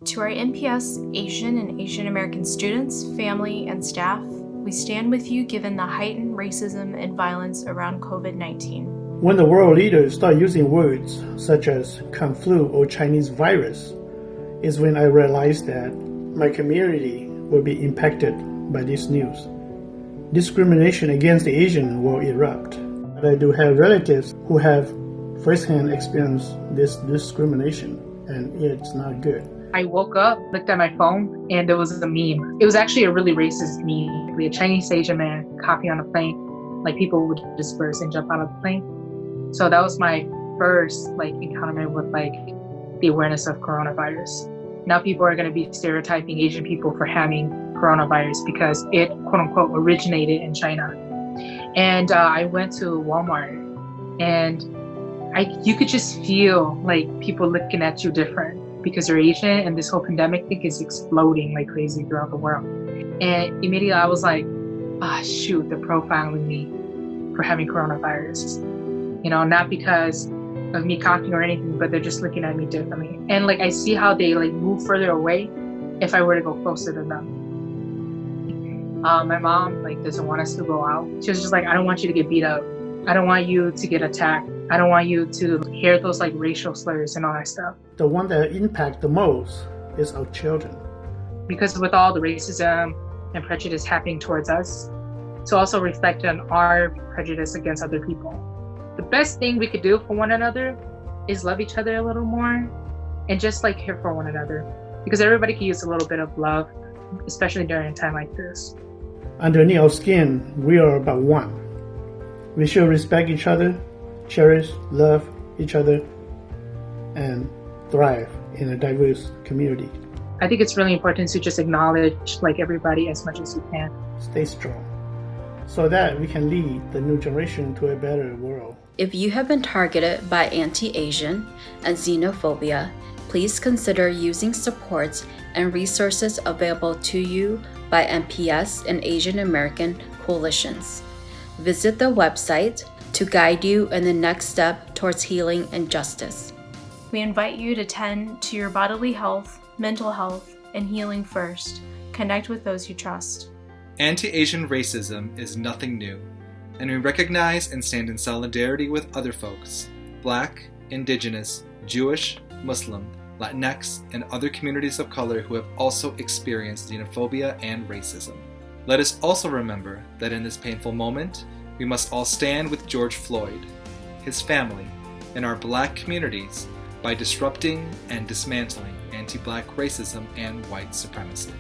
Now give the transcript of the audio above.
To our MPS Asian and Asian American students, family, and staff, we stand with you given the heightened racism and violence around COVID-19. When the world leaders start using words such as Kung Flu or Chinese virus, is when I realized that my community will be impacted by this news. Discrimination against the Asian will erupt. But I do have relatives who have firsthand experienced this discrimination, and it's not good. I woke up, looked at my phone, and there was a meme. It was actually a really racist meme. A Chinese Asian man coffee on a plane, like people would disperse and jump out of the plane. So that was my first encounter with the awareness of coronavirus. Now people are going to be stereotyping Asian people for having coronavirus because it quote unquote originated in China. And I went to Walmart, and you could just feel people looking at you different because you're Asian, and this whole pandemic thing is exploding like crazy throughout the world. And immediately I was like, shoot, they're profiling me for having coronavirus. Not because of me coughing or anything, but they're just looking at me differently. And I see how they move further away if I were to go closer to them. My mom doesn't want us to go out. She was just like, I don't want you to get beat up. I don't want you to get attacked. I don't want you to hear those racial slurs and all that stuff. The one that impacts the most is our children. Because with all the racism and prejudice happening towards us, to also reflect on our prejudice against other people. The best thing we could do for one another is love each other a little more and just care for one another, because everybody can use a little bit of love, especially during a time like this. Underneath our skin, we are about one. We should respect each other, cherish, love each other, and thrive in a diverse community. I think it's really important to just acknowledge everybody as much as you can. Stay strong so that we can lead the new generation to a better world. If you have been targeted by anti-Asian and xenophobia, please consider using supports and resources available to you by MPS and Asian American coalitions. Visit the website to guide you in the next step towards healing and justice. We invite you to tend to your bodily health, mental health, and healing first. Connect with those you trust. Anti-Asian racism is nothing new, and we recognize and stand in solidarity with other folks, Black, Indigenous, Jewish, Muslim, Latinx, and other communities of color who have also experienced xenophobia and racism. Let us also remember that in this painful moment, we must all stand with George Floyd, his family, and our Black communities by disrupting and dismantling anti-Black racism and white supremacy.